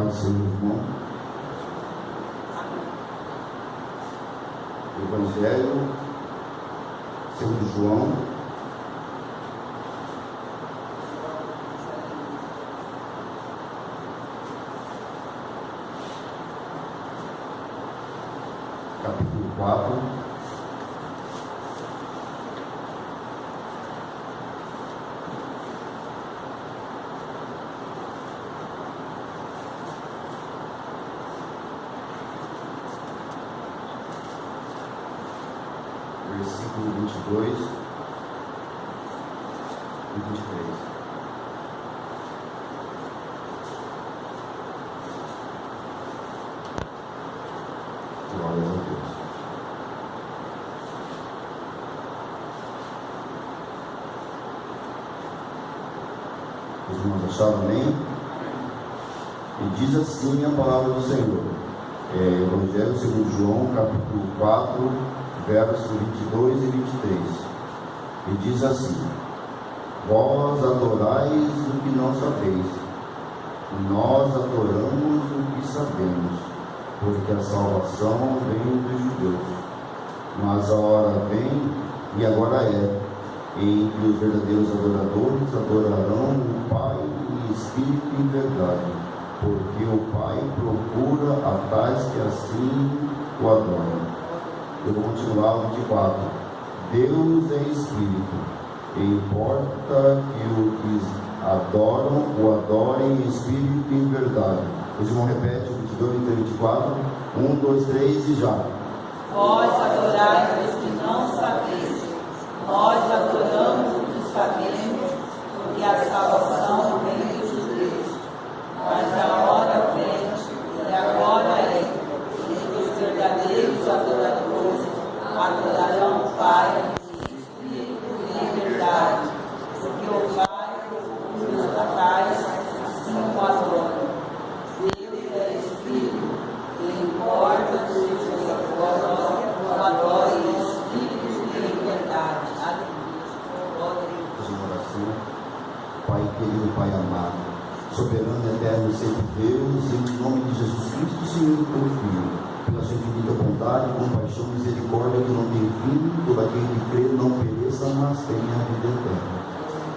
paz, Senhor, irmão. Evangelho segundo João, capítulo 4, versículo 22 e 23. Glórias a Deus. Os irmãos acharam, amém? E diz assim a palavra do Senhor. Evangelho segundo João, capítulo 4, versos 22 e 23. E diz assim: vós adorais o que não sabeis, nós adoramos o que sabemos, porque a salvação vem dos judeus. Mas a hora vem, e agora é, em que os verdadeiros adoradores adorarão o Pai em espírito e em verdade, porque o Pai procura a tais que assim o adoram. Eu vou continuar o 24. Deus é espírito, e importa que os adoram o adorem em espírito e em verdade. Os irmãos repetem o 22 e 24. 1, 2, 3 e já. Vós adorais os que não sabeis, nós adoramos o que sabemos, porque a salvação vem dos judeus. Mas a hora vem, e agora é, que os verdadeiros adoradores adorarão o Pai em espírito e em verdade, porque o Pai procura os tais assim o adoram. Deus é espírito, e importa que os adorem em espírito e em verdade. Pai querido, Pai amado, soberano, eterno e sempre Deus, em nome de Jesus Cristo, Senhor e teu Filho, pela sua infinita bondade, compaixão e misericórdia que não tem fim, todo aquele que crê não pereça, mas tenha a vida eterna.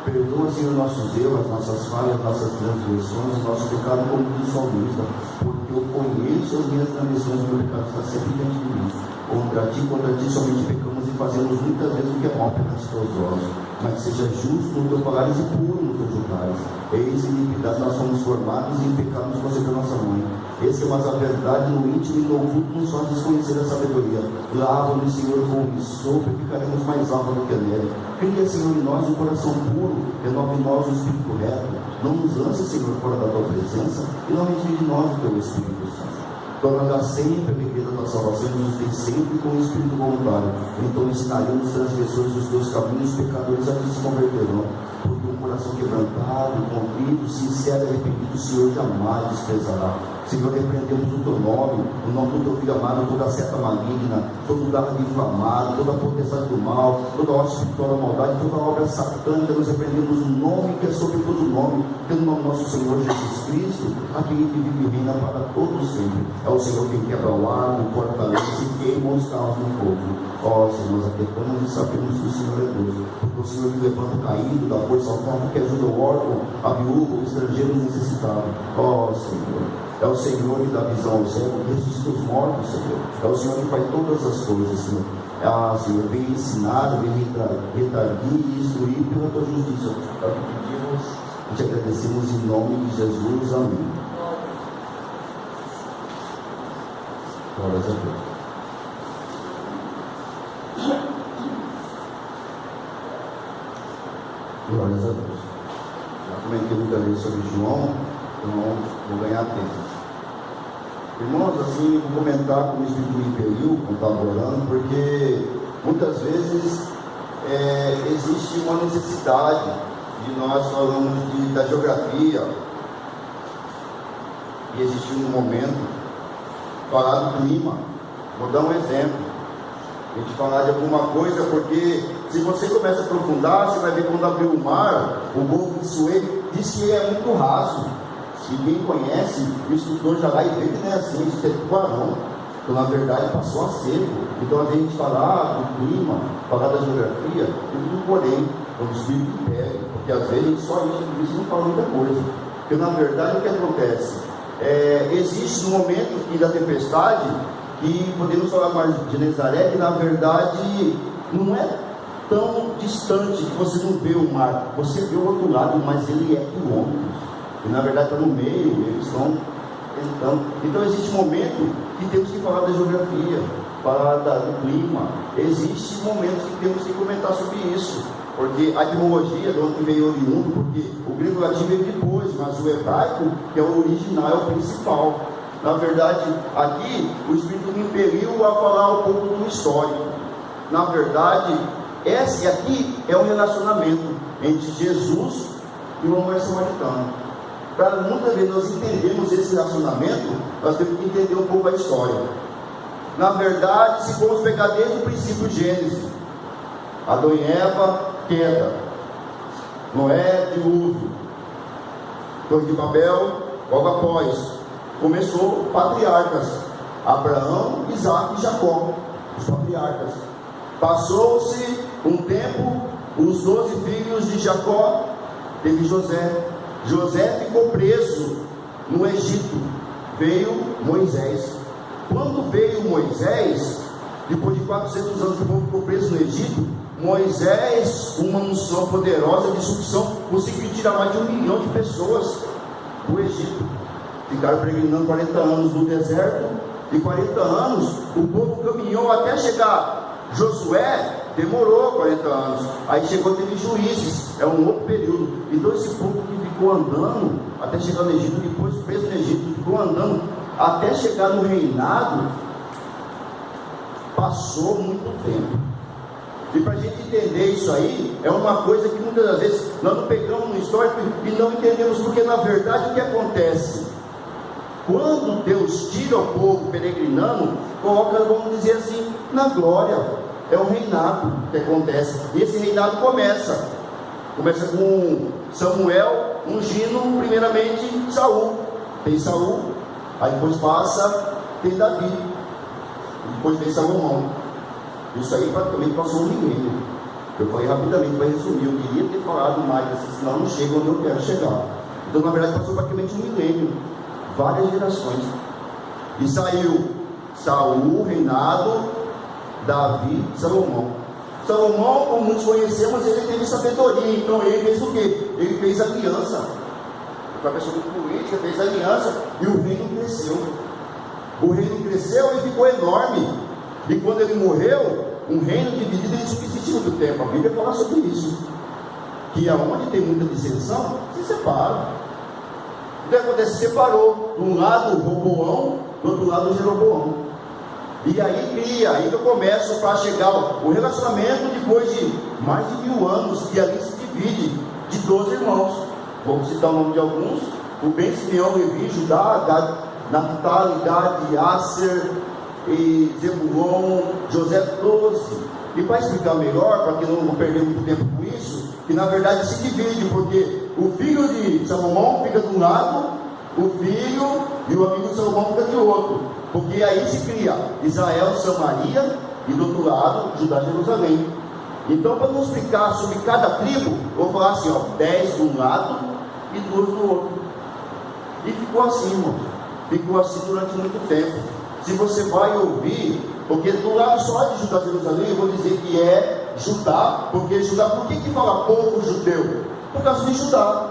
Perdoa, Senhor, nossos erros, as nossas falhas, nossas transgressões, o nosso pecado como diz o salmista, porque eu conheço as minhas transgressões, o meu pecado está sempre diante de mim. Contra ti somente pecamos e fazemos muitas vezes o que é mal perante os teus olhos. Mas seja justo no teu falares e puro no teu julgares. Eis em iniquidade nós fomos formados e em pecado nos concebeu nossa mãe. Esse é mas a verdade no íntimo e no oculto nos faz desconhecer a sabedoria. Lava-nos, Senhor, com o sopo e ficaremos mais altos do que a neve. Cria, Senhor, em nós um coração puro, renova em nós um espírito reto. Não nos lances, Senhor, fora da tua presença e não retire de nós o teu Espírito Santo. Torna sempre a alegria da tua salvação e nos tem sempre com o espírito voluntário. Então ensinaremos os transgressores dos teus caminhos, os pecadores a ti se converterão. Porque um coração quebrantado, contrito, sincero e arrependido, o Senhor jamais desprezará. Senhor, repreendemos o teu nome, o nome do teu filho amado, toda seta maligna, todo dardo inflamado, toda potestade do mal, toda obra espiritual da maldade, toda obra satânica. Nós repreendemos o nome que é sobre todo nome, pelo nome do nosso Senhor Jesus Cristo, a quem vive e reina para todos sempre. É o Senhor quem quebra o ar, o fortalece e queima os carros no fogo. Ó Senhor, nós acreditamos e sabemos que o Senhor é Deus, porque o Senhor que levanta o caído, dá força ao fraco, que ajuda o órfão, a viúva, o estrangeiro necessitado. Ó Senhor, é o Senhor que dá visão ao cego, que ressuscita os mortos, Senhor. É o Senhor que faz todas as coisas, Senhor. Ah, Senhor, vem ensinar, vem redarguir e instruir pela tua justiça. É o que pedimos e te agradecemos em nome de Jesus. Amém. Glórias a Deus. Glórias a Deus. Já comentei muita vez sobre João, então vou ganhar tempo. Irmãos, assim, vou comentar como o Espírito me impeliu, como estava orando, porque muitas vezes existe uma necessidade de nós falamos da geografia e existe um momento falar do clima. Vou dar um exemplo. A gente falar de alguma coisa, porque se você começa a aprofundar, você vai ver quando abriu o mar, o Golfo de Suez diz que é muito raso. E quem conhece, o instrutor já vai ver que não é assim, isso é tubarão. Então, na verdade, passou a seco. Então, às vezes a gente fala do clima, falar da geografia, e tudo porém, quando o Espírito impede, porque às vezes a gente só isso não fala muita coisa. Porque, na verdade, o que acontece? Existe um momento que da tempestade, que podemos falar mais de Nazaré, que na verdade não é tão distante que você não vê o mar, você vê o outro lado, mas ele é quilômetros, e na verdade está no meio, eles estão. Então existe um momento que temos que falar da geografia, falar do clima, existem momentos que temos que comentar sobre isso, porque a etimologia de onde veio oriundo, porque o grego latino veio depois, mas o hebraico, que é o original, é o principal. Na verdade, aqui o Espírito me impeliu a falar um pouco do histórico. Na verdade, esse aqui é um relacionamento entre Jesus e uma mulher samaritana. Para muitas vezes nós entendemos esse relacionamento, nós temos que entender um pouco a história. Na verdade, se formos pegar desde o princípio Gênesis, Adão e Eva, queda, Noé, dilúvio, Torre de Babel, logo após, começou patriarcas, Abraão, Isaac e Jacó, os patriarcas. Passou-se um tempo, os 12 filhos de Jacó, teve José. José ficou preso no Egito, veio Moisés. Quando veio Moisés, depois de 400 anos que o povo ficou preso no Egito, Moisés, uma unção poderosa de sucção, conseguiu tirar mais de 1 milhão de pessoas do Egito. Ficaram peregrinando 40 anos no deserto, e 40 anos o povo caminhou até chegar. Josué demorou 40 anos, aí chegou, teve Juízes, é um outro período. Então esse povo que ficou andando até chegar no Egito, depois preso no Egito, ficou andando até chegar no reinado, passou muito tempo. E para a gente entender isso aí, é uma coisa que muitas das vezes nós não pegamos no histórico e não entendemos, porque na verdade o que acontece? Quando Deus tira o povo peregrinando, coloca, vamos dizer assim, na glória. É um reinado que acontece. E esse reinado começa com Samuel ungindo primeiramente Saul. Tem Saul, aí depois passa, tem Davi, e depois tem Salomão. Isso aí praticamente passou um milênio. Eu falei rapidamente para resumir, eu queria ter falado mais, senão não chego onde eu quero chegar. Então na verdade passou praticamente um milênio, várias gerações. E saiu Saul, reinado, Davi, Salomão. Salomão, como muitos conhecemos, ele teve sabedoria, então ele fez o quê? Ele fez aliança. Foi uma pessoa muito política, fez aliança, e o reino cresceu. O reino cresceu e ficou enorme. E quando ele morreu, um reino dividido, ele subsistiu muito tempo. A Bíblia fala sobre isso. Que aonde tem muita dissensão, se separa. O que acontece? Separou. De um lado Roboão, do outro lado Jeroboão. E aí cria, aí que eu começo para chegar o relacionamento depois de mais de 1000 anos, que ali se divide de 12 irmãos. Vamos citar o nome de alguns: Rubem, Simeão, Levi, Judá, Gad, Naphtali, Gad, Aser e Zebulon, José, 12. E para explicar melhor, para que não perder muito tempo com isso, que na verdade se divide, porque o filho de Salomão fica de um lado, o filho e o amigo de Salomão fica de outro. Porque aí se cria Israel, Samaria, e do outro lado, Judá, Jerusalém. Então, para não explicar sobre cada tribo, eu vou falar assim, 10 de um lado e 2 do outro. E ficou assim, irmão. Ficou assim durante muito tempo. Se você vai ouvir, porque do lado só de Judá, Jerusalém, eu vou dizer que é Judá, porque Judá, por que fala povo judeu? Por causa de Judá.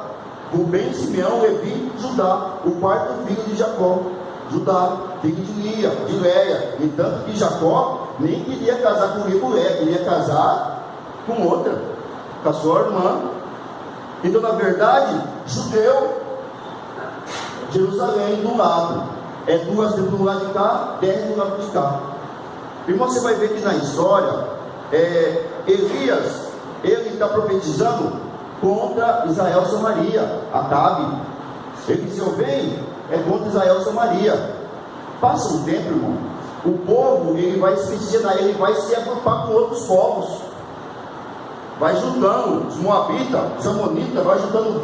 Rubem, Simeão, Levi, Judá, o quarto filho de Jacó. Judá, filho de Lia, de Leia. E tanto que Jacó nem queria casar com Leia, queria casar com outra, com a sua irmã. Então, na verdade, judeu, Jerusalém do lado, é 2 do lado de cá, 10 do lado de cá. Irmão, você vai ver que na história, Elias, ele está profetizando contra Israel e Samaria, Acabe. Eliseu vem, é contra Israel e Samaria. Passa um tempo, irmão, o povo ele vai se miscigenar, ele vai se agrupar com outros povos, vai juntando os moabitas, os amonitas, vai juntando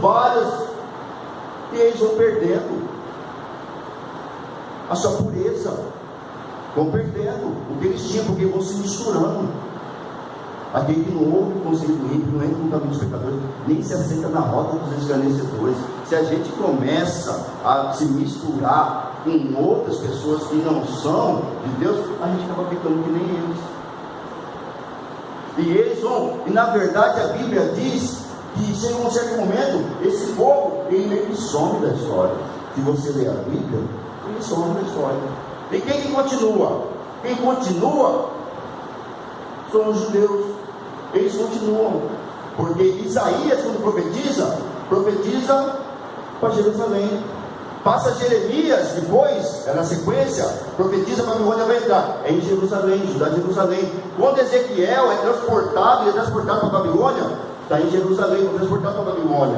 e eles vão perdendo a sua pureza, vão perdendo o que eles tinham, porque vão se misturando. Aquele que não ouve o conselho do ímpio, não entra no caminho dos pecadores, nem se assenta na roda dos escarnecedores. Se a gente começa a se misturar com outras pessoas que não são de Deus, a gente acaba ficando que nem eles. E eles vão, e na verdade a Bíblia diz que chega um certo momento, esse povo, ele meio que some da história. Se você ler a Bíblia, ele some da história. E quem que continua? Quem continua são os judeus. Eles continuam, porque Isaías, quando profetiza para Jerusalém. Passa Jeremias, depois, na sequência, profetiza para a Babilônia vai entrar, é em Jerusalém, Judá, Jerusalém. Quando Ezequiel é transportado para a Babilônia, está em Jerusalém, foi transportado para a Babilônia.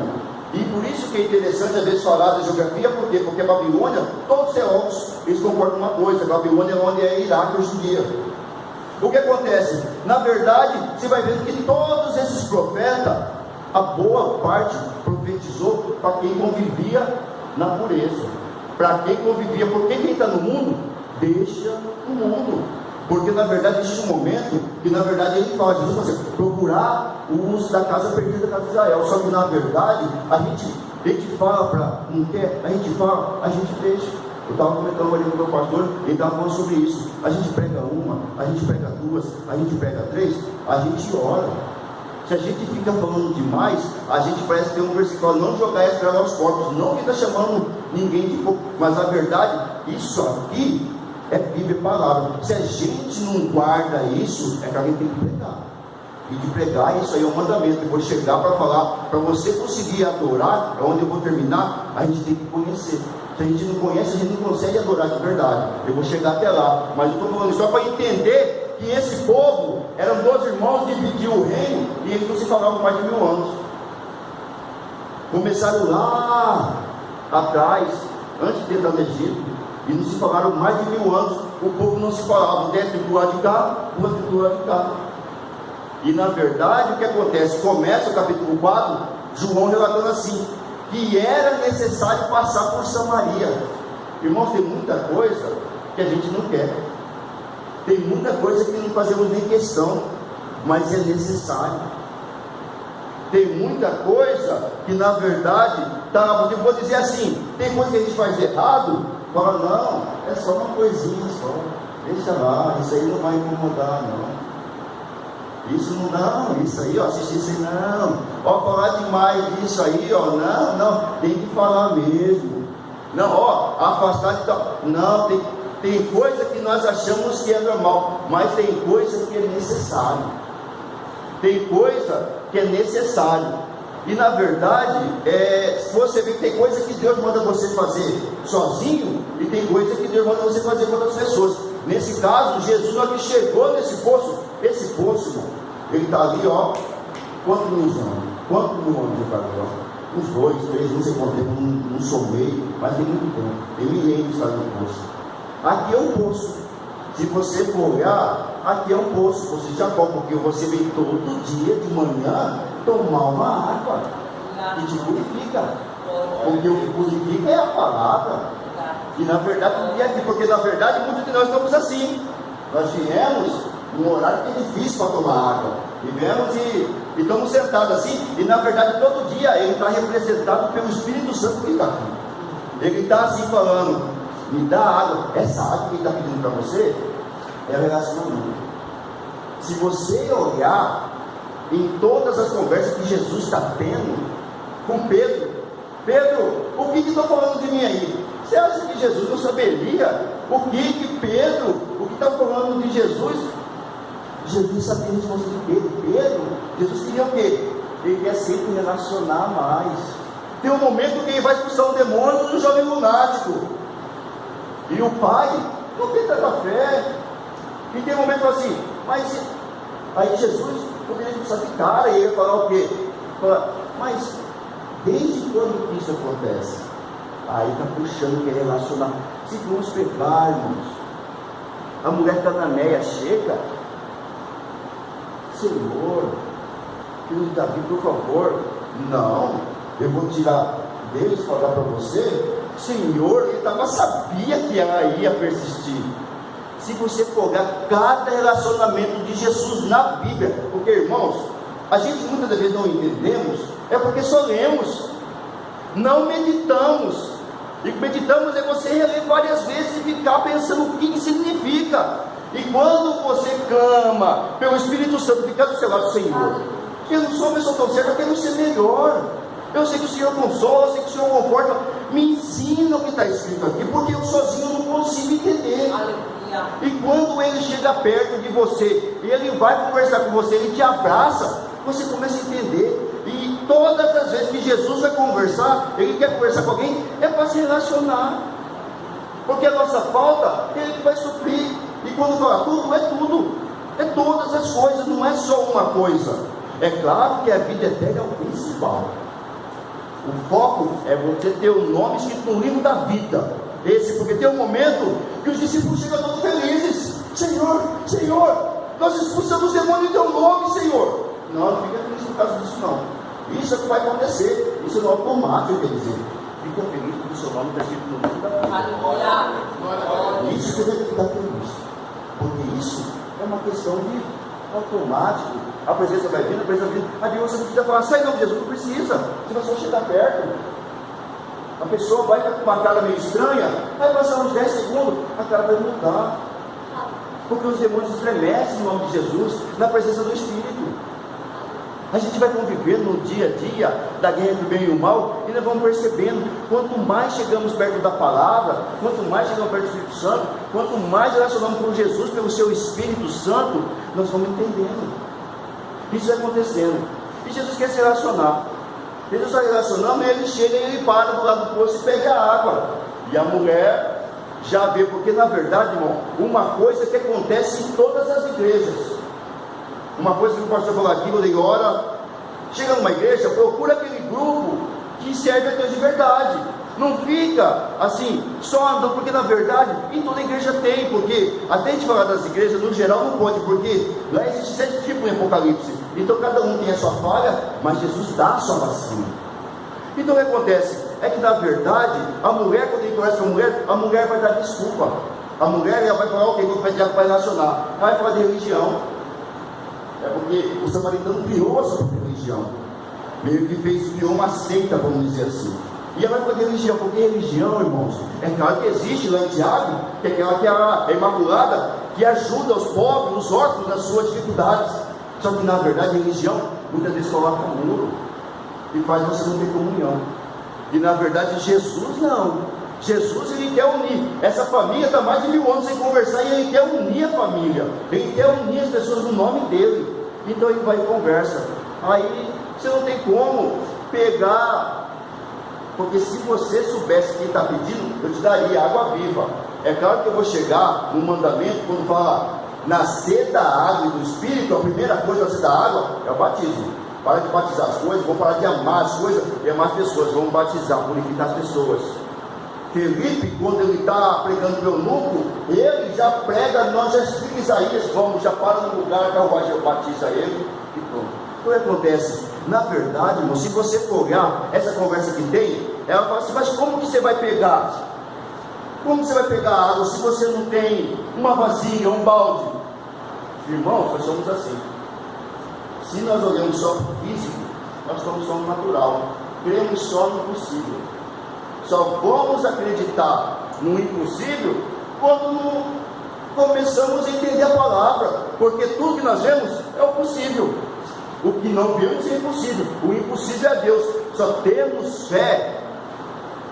E por isso que é interessante às vezes falar da geografia, por quê? Porque a Babilônia, todos os teólogos, eles concordam uma coisa, a Babilônia é onde é Iraque hoje em dia. O que acontece? Na verdade, você vai vendo que todos esses profetas, a boa parte profetizou para quem convivia na pureza, para quem convivia, porque quem está no mundo, deixa o mundo, porque na verdade existe um momento que na verdade ele fala, Jesus fala assim, procurar o uso da casa perdida da casa de Israel, só que na verdade a gente fala para, não quer, a gente fala, a gente deixa. Eu estava comentando ali com o meu pastor, ele estava falando sobre isso. A gente prega uma, a gente prega duas, a gente prega três, a gente ora. Se a gente fica falando demais, a gente parece que tem um versículo, não jogar essa grava aos corpos, não que está chamando ninguém de pouco, mas na verdade, isso aqui é Bíblia, palavra. Se a gente não guarda isso, é que alguém tem que pregar. E de pregar, isso aí é um mandamento. Eu vou chegar para falar, para você conseguir adorar, é onde eu vou terminar, a gente tem que conhecer. Se a gente não conhece, a gente não consegue adorar de verdade. Eu vou chegar até lá, mas eu estou falando só para entender que esse povo eram 12 irmãos, dividiu o reino e eles não se falavam mais de 1000 anos. Começaram lá atrás, antes de entrar no Egito, e não se falaram mais de 1000 anos. O povo não se falava, 10 do lado de cá, 2 do lado de cá. E na verdade o que acontece? Começa o capítulo 4, João relatando assim, que era necessário passar por Samaria. Irmãos, tem muita coisa que a gente não quer, tem muita coisa que não fazemos nem questão, mas é necessário. Tem muita coisa que na verdade, eu vou dizer assim, tem coisa que a gente faz errado, fala, não, é só uma coisinha só, deixa lá, isso aí não vai incomodar não. Isso não, isso aí, ó, assistir isso aí, não, ó, falar demais disso aí, ó, não, tem que falar mesmo, não, ó, afastar de tal, não, tem coisa que nós achamos que é normal, mas tem coisa que é necessário, tem coisa que é necessário, e na verdade, você vê que tem coisa que Deus manda você fazer sozinho, e tem coisa que Deus manda você fazer com outras pessoas. Nesse caso, Jesus é que chegou nesse poço, esse poço, irmão, ele está ali, ó, quantos mil anos eu falo, ó? Uns 2, 3, não sei quanto tempo, não somei, mas tem muito tempo, tem milênios está no poço. Aqui é um poço, se você for olhar, aqui é um poço, você já pode, porque você vem todo dia de manhã tomar uma água, que te purifica, porque o que purifica é a palavra. E na verdade, porque na verdade muitos de nós estamos assim. Nós viemos num horário que é difícil para tomar água. Vivemos e estamos sentados assim. E na verdade, todo dia ele está representado pelo Espírito Santo que está aqui. Ele está assim falando: me dá água. Essa água que ele está pedindo para você é relacionamento. Se você olhar em todas as conversas que Jesus está tendo com Pedro, o que estão falando de mim aí? Você acha que Jesus não saberia o que Pedro, o que está falando de Jesus? Jesus sabia a resposta de Pedro. Jesus queria o quê? Ele quer sempre relacionar mais. Tem um momento que ele vai expulsar um demônio do jovem lunático, e o pai não tem tanta fé. E tem um momento que fala assim, mas aí Jesus poderia expulsar de cara, e ele ia falar o quê? Mas desde quando que isso acontece? Aí está puxando, quer relacionar. Se vamos pegarmos, a mulher cananeia chega, Senhor, filho de Davi, por favor, não, eu vou tirar Deus falar para você, Senhor, ele sabia que ela ia persistir. Se você for olhar cada relacionamento de Jesus na Bíblia, porque, irmãos, a gente muitas vezes não entendemos, é porque só lemos, não meditamos. E meditamos é você reler várias vezes e ficar pensando o que significa. E quando você clama pelo Espírito Santo, fica do seu lado, Senhor, eu não sou uma pessoa tão certa, eu quero ser melhor. Eu sei que o Senhor consola, eu sei que o Senhor conforta. Me ensina o que está escrito aqui, porque eu sozinho não consigo entender. Aleluia. E quando ele chega perto de você, e ele vai conversar com você, ele te abraça, você começa a entender. E todas as vezes que Jesus vai conversar, ele quer conversar com alguém, é para se relacionar. Porque a nossa falta, ele vai suprir. E quando fala tudo, é tudo. É todas as coisas, não é só uma coisa. É claro que a vida eterna é o principal. O foco é você ter o nome escrito no livro da vida. Esse, porque tem um momento que os discípulos chegam todos felizes. Senhor, Senhor, nós expulsamos os demônios em teu nome, Senhor. Não fica feliz por causa disso não. Isso é o que vai acontecer. Isso não é automático, quer dizer. Fica feliz porque o seu nome está escrito no livro da vida. Isso você deve ficar feliz. Porque isso é uma questão de automático. A presença vai vindo, a presença vai vindo. Aí você não precisa falar, sai não, Jesus, não precisa. Você vai só chegar perto. A pessoa vai com uma cara meio estranha, vai passar uns 10 segundos, a cara vai mudar. Porque os demônios estremecem no nome de Jesus, na presença do Espírito. A gente vai convivendo no dia a dia da guerra entre o bem e o mal, e nós vamos percebendo, quanto mais chegamos perto da palavra, quanto mais chegamos perto do Espírito Santo, quanto mais relacionamos com Jesus pelo seu Espírito Santo, nós vamos entendendo. Isso vai acontecendo. E Jesus quer se relacionar. Jesus está relacionando, e ele chega e ele para do lado do poço e pega a água. E a mulher já vê, porque na verdade, irmão, uma coisa que acontece em todas as igrejas. Uma coisa que o pastor falou aqui, quando ele ora, chega numa igreja, procura aquele grupo que serve a Deus de verdade. Não fica assim, só andando, porque na verdade, em toda igreja tem, porque até a gente falar das igrejas, no geral não pode, porque lá existe 7 tipos em Apocalipse, então cada um tem a sua falha, mas Jesus dá a sua vacina. Então o que acontece? É que na verdade, a mulher, quando ele conhece a mulher vai dar desculpa. A mulher ela vai falar, ok, vou pedir para relacionar, ela vai falar de religião. É porque o samaritano criou a sua religião, meio que criou uma seita, vamos dizer assim. E ela vai fazer religião, porque religião, irmãos, é aquela que existe lá em Tiago, que é aquela que é a imaculada, que ajuda os pobres, os órfãos nas suas dificuldades. Só que na verdade a religião muitas vezes coloca um muro e faz você não ter comunhão. E na verdade Jesus não. Jesus ele quer unir. Essa família está mais de 1000 anos sem conversar, e ele quer unir a família, ele quer unir as pessoas no nome dele. Então ele vai e conversa. Aí você não tem como pegar, porque se você soubesse quem está pedindo, eu te daria água viva. É claro que eu vou chegar no mandamento, quando fala nascer da água e do Espírito, a primeira coisa a nascer da água é o batismo. Para de batizar as coisas, vamos parar de amar as coisas e amar as pessoas, vamos batizar, purificar as pessoas. Felipe, quando ele está pregando pelo eunuco, ele já prega, nós já explica Isaías, vamos, já para no lugar, a carruagem batiza ele e pronto. Então o que acontece? Na verdade, irmão, se você for olhar essa conversa que tem, ela fala assim, mas como que você vai pegar? Como você vai pegar água se você não tem uma vasilha, um balde? Irmão, nós somos assim. Se nós olhamos só para o físico, nós estamos só no natural, cremos só no possível. Só vamos acreditar no impossível quando começamos a entender a palavra, porque tudo que nós vemos é o possível, o que não vemos é impossível, o impossível é Deus. Só temos fé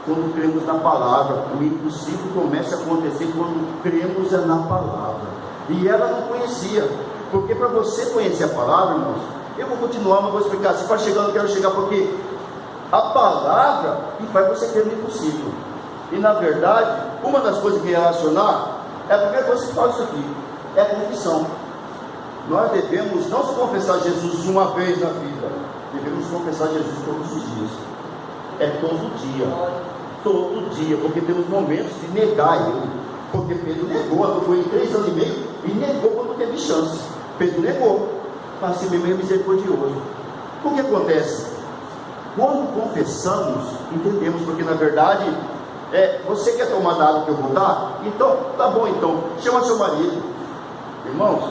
quando cremos na palavra. O impossível começa a acontecer quando cremos na palavra. E ela não conhecia, porque para você conhecer a palavra, irmãos, eu vou continuar, mas vou explicar assim, para chegar, eu quero chegar, porque a palavra que faz você crer no impossível. E na verdade, uma das coisas que relacionar, é a primeira coisa que fala isso aqui, é a confissão. Nós devemos não só confessar Jesus uma vez na vida, devemos confessar Jesus todos os dias. É todo dia, porque temos momentos de negar Ele. Porque Pedro negou, foi em 3 anos e meio, e negou quando teve chance. Pedro negou, mas assim mesmo é misericordioso. O que acontece? Quando confessamos, entendemos, porque na verdade, você quer tomar da água que eu vou dar? Então, tá bom, então, chama seu marido. Irmãos,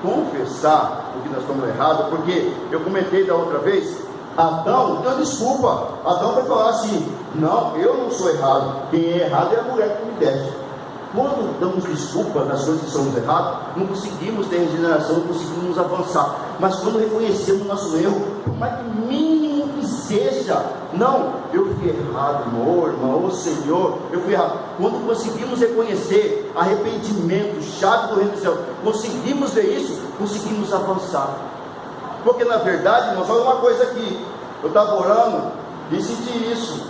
confessar o que nós estamos errados, porque eu comentei da outra vez, Adão deu desculpa. Adão vai falar assim: não, eu não sou errado, quem é errado é a mulher que me deixa. Quando damos desculpa nas coisas que somos errados, não conseguimos ter regeneração, não conseguimos avançar. Mas quando reconhecemos o nosso erro, por mais que mínimo que seja, não, eu fui errado, irmão, ô Senhor, eu fui errado. Quando conseguimos reconhecer arrependimento, chave do reino do céu, conseguimos ver isso, conseguimos avançar. Porque na verdade, irmãos, olha uma coisa aqui, eu estava orando e senti isso.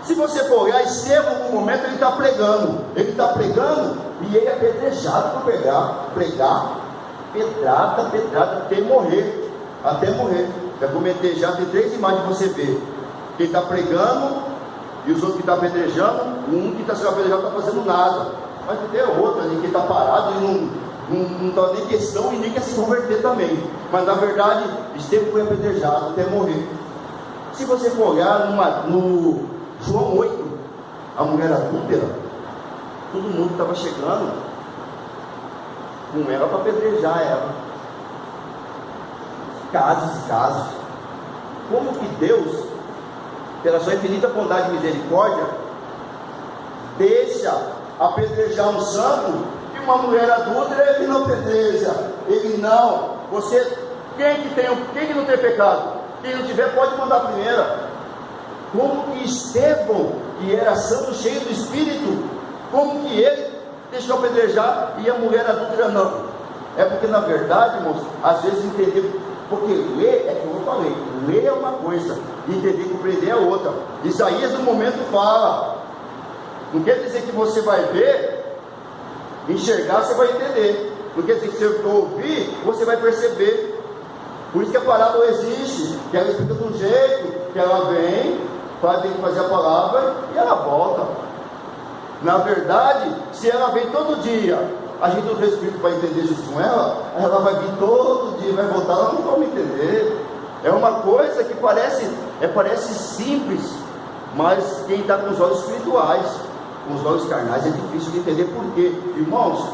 Se você for olhar, Estevão, no momento, ele está pregando e ele é apedrejado por pregar, pedrada, até morrer. Já comentei, já tem 3 imagens de você ver: quem está pregando e os outros que estão apedrejando. Um que está sendo apedrejado não está fazendo nada, mas tem outro ali que está parado e não está nem questão e nem quer se converter também. Mas na verdade, Estevão foi apedrejado até morrer. Se você for olhar no João 8, a mulher adúltera, todo mundo estava chegando com ela para apedrejar ela. Casos e casos. Como que Deus, pela sua infinita bondade e misericórdia, deixa apedrejar um santo e uma mulher adúltera ele não apedreja? Ele não. Quem que não tem pecado? Quem não tiver pode mandar a primeira. Como que Estevão, que era santo, cheio do Espírito, como que ele deixou apedrejar e a mulher adúltera não? É porque na verdade, irmãos, às vezes entender, porque ler é como eu falei, ler é uma coisa, entender e compreender é outra. Isaías no momento fala, não quer dizer que você vai ver, enxergar, você vai entender, não quer dizer que se eu ouvir, você vai perceber. Por isso que a parábola existe, que ela explica de um jeito, que ela vem, tem que fazer a palavra e ela volta. Na verdade, se ela vem todo dia, a gente não tem Espírito para entender isso com ela vai vir todo dia, vai voltar, ela não vai entender. É uma coisa que parece simples, mas quem está com os olhos espirituais, com os olhos carnais, é difícil de entender. Por quê? Irmãos,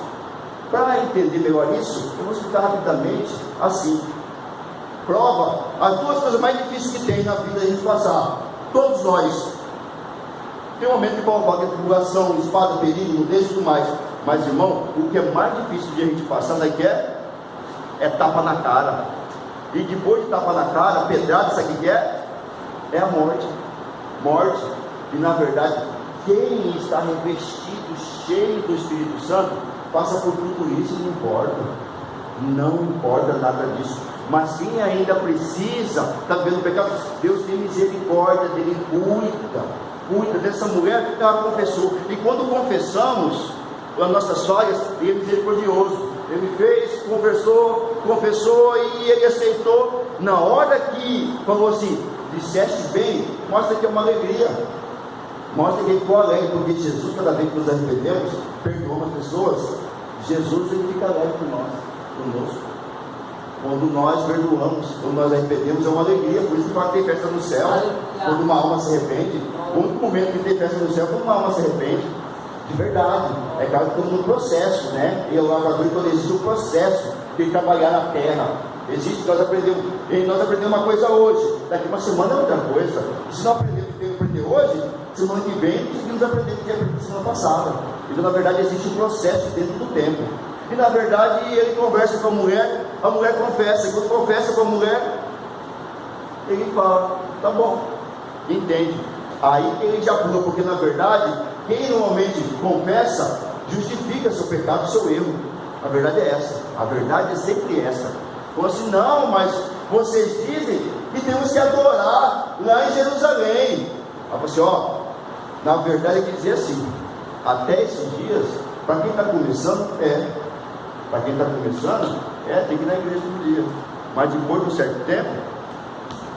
para entender melhor isso, eu vou explicar rapidamente assim. Prova, as 2 coisas mais difíceis que tem na vida a gente passar, todos nós. Tem um momento que Paulo fala que é tribulação, espada, perigo, nudez e tudo mais. Mas irmão, o que é mais difícil de a gente passar, sabe o que é tapa na cara. E depois de tapa na cara, pedrada, sabe o que é a morte. E na verdade, quem está revestido, cheio do Espírito Santo, passa por tudo isso e não importa nada disso. Mas quem ainda precisa, está vendo o pecado, Deus tem misericórdia dele, cuida dessa mulher que ela confessou. E quando confessamos as nossas falhas, ele é misericordioso. Ele fez, confessou e ele aceitou. Na hora que falou assim, disseste bem, mostra que é uma alegria, mostra que ele ficou alegre, porque Jesus, cada vez que nos arrependemos, perdoa as pessoas, Jesus ele fica alegre conosco. Quando nós perdoamos, quando nós arrependemos, é uma alegria. Por isso que fala que tem festa no céu, quando uma alma se arrepende. O único momento que tem festa no céu é quando uma alma se arrepende, de verdade. É claro que estamos no processo, né? E o lavador, quando existe um processo, tem que trabalhar na terra. Nós aprendemos uma coisa hoje, daqui uma semana é outra coisa. E se não aprendemos o que tem que aprender hoje, semana que vem conseguimos aprender o que aprendemos semana passada. Então, na verdade, existe um processo dentro do tempo. E na verdade ele conversa com a mulher confessa, e quando confessa com a mulher, ele fala, tá bom, entende. Aí ele já pula, porque na verdade, quem normalmente confessa, justifica seu pecado, seu erro. A verdade é essa, a verdade é sempre essa. Então assim, não, mas vocês dizem que temos que adorar lá em Jerusalém. Aí você, na verdade ele quer dizer assim, até esses dias, para quem está começando, para quem está começando, tem que ir na igreja todo dia. Mas depois de um certo tempo,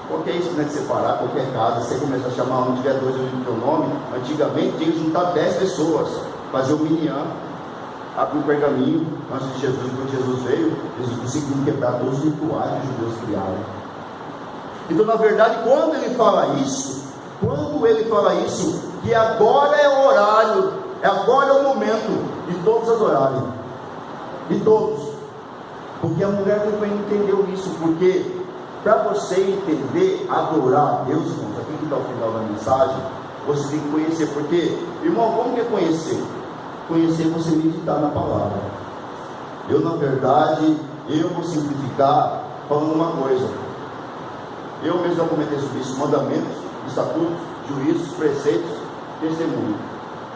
qualquer ensinante separar, qualquer casa, você começa a chamar um, tiver 2 no teu nome. Antigamente tinha que juntar 10 pessoas, fazer o minyan, abrir o pergaminho, antes de Jesus, quando Jesus veio, eles conseguiram quebrar todos os rituais que os judeus criaram. Então, na verdade, quando ele fala isso, que agora é o horário, agora é o momento de todos adorarem, de todos, porque a mulher também entendeu isso, porque para você entender, adorar a Deus, irmãos, aqui que está o final da mensagem, você tem que conhecer, porque, irmão, como que é conhecer? Conhecer é você meditar na palavra. Eu, na verdade, eu vou simplificar falando uma coisa. Eu mesmo já comentei sobre isso: mandamentos, estatutos, juízos, preceitos, testemunho.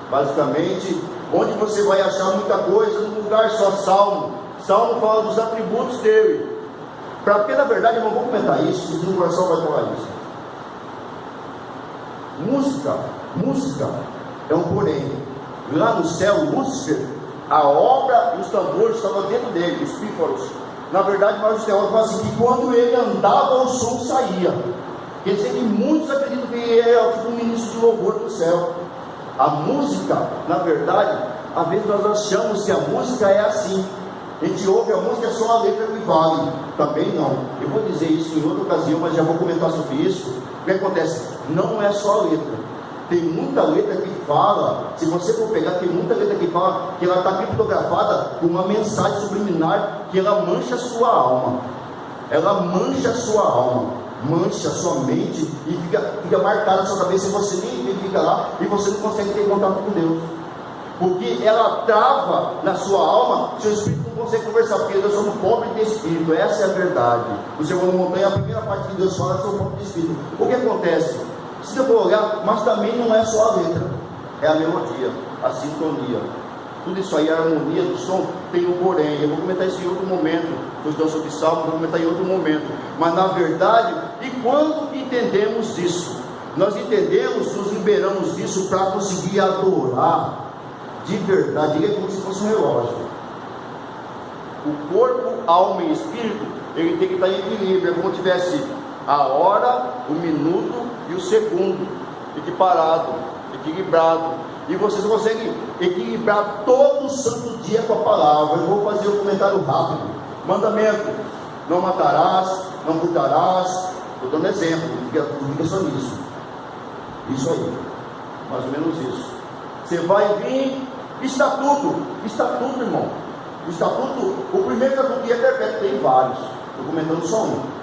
Basicamente, onde você vai achar muita coisa, num lugar só. Salmo fala dos atributos dele. Porque na verdade, eu não vou comentar isso, se o coração vai falar isso. Música é um porém. Lá no céu, Lúcifer, a obra e os tambores estavam dentro dele, os pífaros. Na verdade, mas o teólogo fala assim, que quando ele andava, o som saía. Quer dizer que muitos acreditam que ele é tipo um ministro de louvor do céu. A música, na verdade, às vezes nós achamos que a música é assim. A gente ouve a música, é só a letra que vale. Também não. Eu vou dizer isso em outra ocasião, mas já vou comentar sobre isso. O que acontece? Não é só a letra. Tem muita letra que fala, se você for pegar, tem muita letra que fala que ela está criptografada com uma mensagem subliminar, que ela mancha a sua alma. Ela mancha a sua alma, mancha a sua mente e fica marcada na sua cabeça, e você nem fica lá e você não consegue ter contato com Deus. Porque ela trava na sua alma, seu espírito não consegue conversar, porque nós somos pobres de espírito, essa é a verdade. O Sermão da Montanha, a primeira parte que Deus fala, são pobres de espírito. O que acontece? Se eu for olhar, mas também não é só a letra, é a melodia, a sintonia. Tudo isso aí, a harmonia do som, tem um porém. Eu vou comentar isso em outro momento. Eu estou sobre salmo, vou comentar em outro momento. Mas na verdade, e quando entendemos isso? Nós entendemos, nos liberamos disso para conseguir adorar de verdade. Ele é como se fosse um relógio. O corpo, alma e espírito, ele tem que estar em equilíbrio. É como se tivesse a hora, o minuto e o segundo equilibrado, e vocês conseguem equilibrar todo o santo dia com a palavra. Eu vou fazer um comentário rápido. Mandamento: não matarás, não furtarás. Estou dando exemplo, fica só nisso. Isso aí, mais ou menos isso. Você vai vir, estatuto, irmão. Estatuto, o primeiro estatuto que é perpétuo, tem vários, estou comentando só um.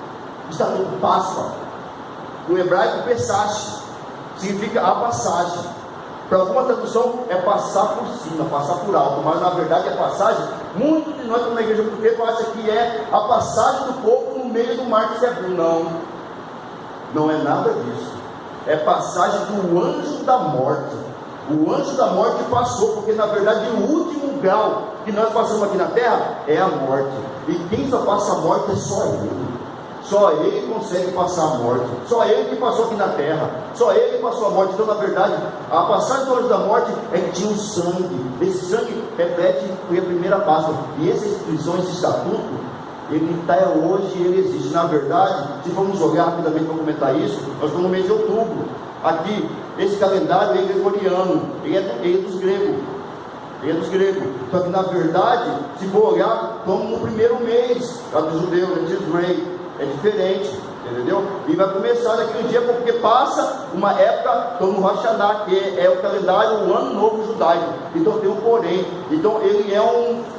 Estatuto Páscoa, no hebraico Pesach, significa a passagem. Para alguma tradução é passar por cima, passar por alto, mas na verdade é passagem. Muitos de nós, na igreja do tempo, acham que é a passagem do povo no meio do mar de Cebru. Não é nada disso. É passagem do anjo da morte. O anjo da morte passou, porque na verdade o último grau que nós passamos aqui na terra é a morte. E quem só passa a morte é só ele. Só ele consegue passar a morte. Só ele que passou aqui na terra. Só ele que passou a morte. Então, na verdade, a passagem do anjo da morte é que tinha o sangue. Esse sangue reflete a primeira Páscoa. E essa instituição, esse estatuto, ele está hoje, ele existe. Na verdade, se formos olhar rapidamente para comentar isso, nós estamos no mês de outubro. Aqui, esse calendário é gregoriano. Ele é dos gregos. Ele é dos gregos. Só que, na verdade, se for olhar, estamos no primeiro mês. A do judeu, é Tisrei. É diferente, entendeu? E vai começar daqui um dia, porque passa uma época, estamos no Rosh Hashanah, que é o calendário, o ano novo judaico. Então tem um porém. Então ele é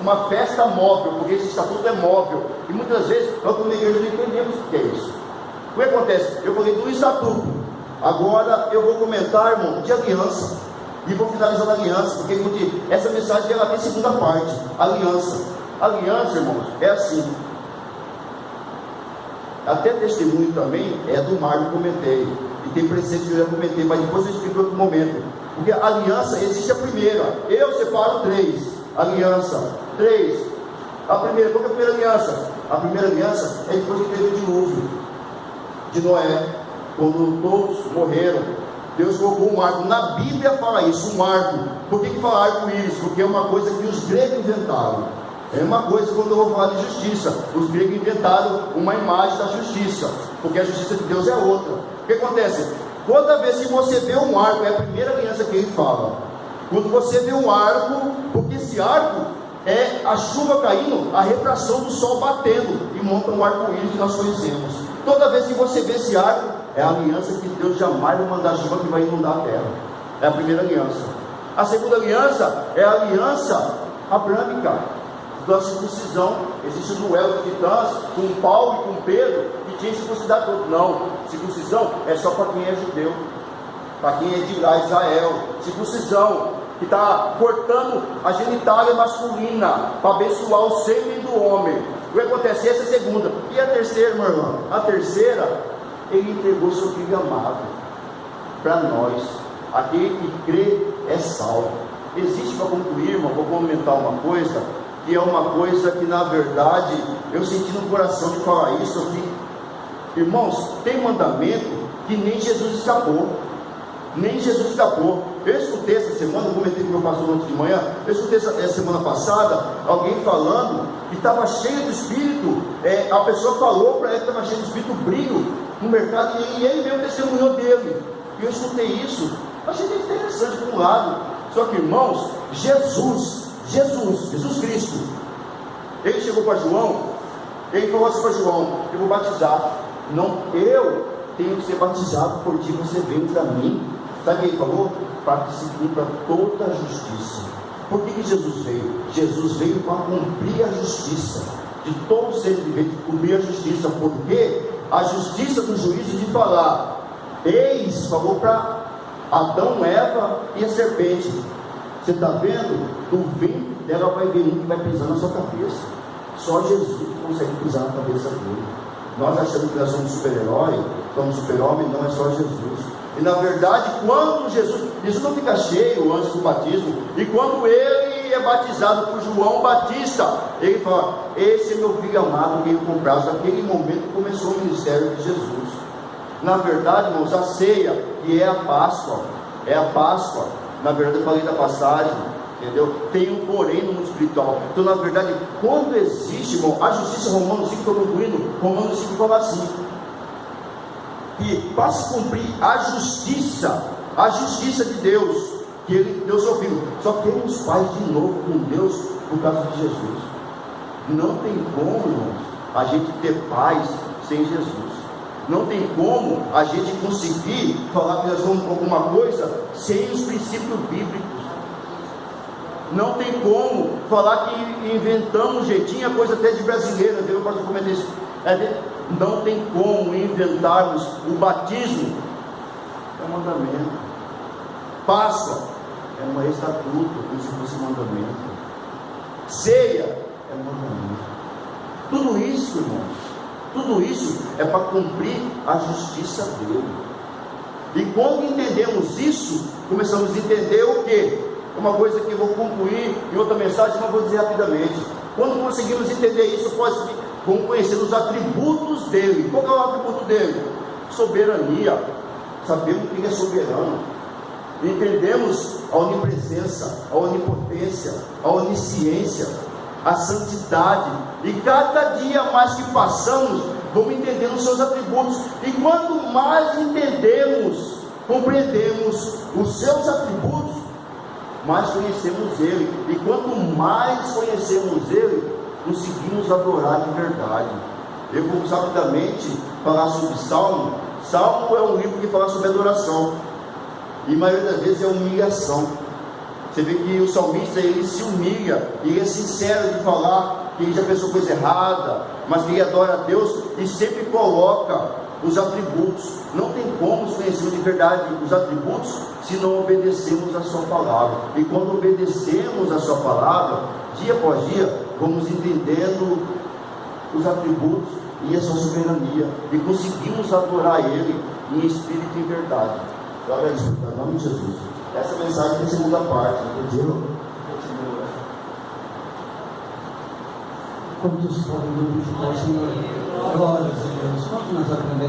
uma festa móvel, porque esse estatuto é móvel. E muitas vezes nós como igreja não entendemos o que é isso. O que acontece? Eu falei do estatuto. Agora eu vou comentar, irmão, de aliança. E vou finalizar na aliança, porque essa mensagem ela tem segunda parte. Aliança. Aliança, irmãos, é assim. Até testemunho também é do mar que eu comentei. E tem preceito que eu já comentei, mas depois eu explico em outro momento. Porque a aliança existe a primeira. Eu separo 3. Aliança. 3. A primeira, qual que é a primeira aliança? A primeira aliança é depois que teve o dilúvio de Noé. Quando todos morreram, Deus colocou um arco. Na Bíblia fala isso, um arco. Por que fala arco-íris? Porque é uma coisa que os gregos inventaram. É uma coisa quando eu vou falar de justiça. Os gregos inventaram uma imagem da justiça, porque a justiça de Deus é outra. O que acontece? Toda vez que você vê um arco, é a primeira aliança que ele fala. Quando você vê um arco, porque esse arco é a chuva caindo, a refração do sol batendo, e monta um arco-íris que nós conhecemos. Toda vez que você vê esse arco, é a aliança que Deus jamais vai mandar chuva que vai inundar a terra. É a primeira aliança. A segunda aliança é a aliança abrâmica da circuncisão. Existe um duelo de titãs com Paulo e com Pedro, que tinha circuncidado todo. Não, circuncisão é só para quem é judeu, para quem é de Israel. Circuncisão que está cortando a genitália masculina para abençoar o sêmen do homem. O que acontece? Essa é a segunda. E a terceira, meu irmão? A terceira, ele entregou seu filho amado para nós. Aquele que crê é salvo. Existe, para concluir, irmão, vou comentar uma coisa, que é uma coisa que na verdade eu senti no coração de falar isso aqui. Irmãos, tem mandamento que nem Jesus escapou. Nem Jesus escapou. Eu escutei essa semana, eu comentei com o meu pastor ontem de manhã, eu escutei essa semana passada, alguém falando que estava cheio do Espírito, a pessoa falou para ele que estava cheio do Espírito, brilho no mercado, e ele mesmo testemunhou dele. E eu escutei isso, achei bem interessante por um lado. Só que, irmãos, Jesus Cristo, ele chegou para João, ele falou assim para João: eu vou batizar, não, eu tenho que ser batizado por ti, você vem para mim. Sabe o que ele falou? Para que se cumpra toda a justiça. Por que Jesus veio? Jesus veio para cumprir a justiça de todos eles, veio cumprir a justiça, porque a justiça do juízo de falar, eis, falou para Adão, Eva e a serpente: você está vendo? Do vento dela vai vir um que vai pisar na sua cabeça. Só Jesus consegue pisar na cabeça dele. Nós achamos que nós somos super-herói, somos super-homem, não, é só Jesus. E na verdade, quando Jesus não fica cheio antes do batismo, e quando ele é batizado por João Batista, ele fala: esse é meu filho amado, que eu comprado. Naquele momento começou o ministério de Jesus. Na verdade, irmãos, a ceia, que é a Páscoa, na verdade eu falei da passagem, entendeu? Tem um porém no mundo espiritual. Então, na verdade, quando existe, irmão, a justiça, Romanos 5, estou concluindo, Romanos 5 fala assim, que para se cumprir a justiça de Deus, que ele deu seu filho, só temos paz de novo com Deus por causa de Jesus. Não tem como, irmãos, a gente ter paz sem Jesus. Não tem como a gente conseguir falar que nós vamos alguma coisa sem os princípios bíblicos. Não tem como falar que inventamos um jeitinho, a coisa até de brasileira, eu posso comentar isso. Não tem como inventarmos o batismo, é um mandamento. Páscoa é um estatuto, como se fosse um mandamento. Ceia é um mandamento. Tudo isso, irmãos, tudo isso é para cumprir a justiça dele. E quando entendemos isso, começamos a entender o quê? Uma coisa que eu vou concluir em outra mensagem, mas vou dizer rapidamente. Quando conseguimos entender isso, vamos conhecer os atributos dele. Qual é o atributo dele? Soberania. Sabemos que ele é soberano. Entendemos a onipresença, a onipotência, a onisciência, a santidade. E cada dia mais que passamos, vamos entendendo os seus atributos. E quanto mais entendemos, compreendemos os seus atributos, mais conhecemos ele. E quanto mais conhecemos ele, conseguimos adorar de verdade. Eu vou rapidamente falar sobre Salmo. Salmo é um livro que fala sobre adoração, e a maioria das vezes é humilhação. Você vê que o salmista, ele se humilha, e ele é sincero de falar que ele já pensou coisa errada, mas que ele adora a Deus, e sempre coloca os atributos. Não tem como conhecer de verdade os atributos se não obedecemos a sua palavra. E quando obedecemos a sua palavra, dia após dia, vamos entendendo os atributos e a sua soberania, e conseguimos adorar ele em espírito e em verdade. Glória a Deus, em nome de Jesus. Essa mensagem tem a segunda parte, entendeu? Quantos podem glorificar o Senhor? Glória a Deus. Quanto nós aprendemos?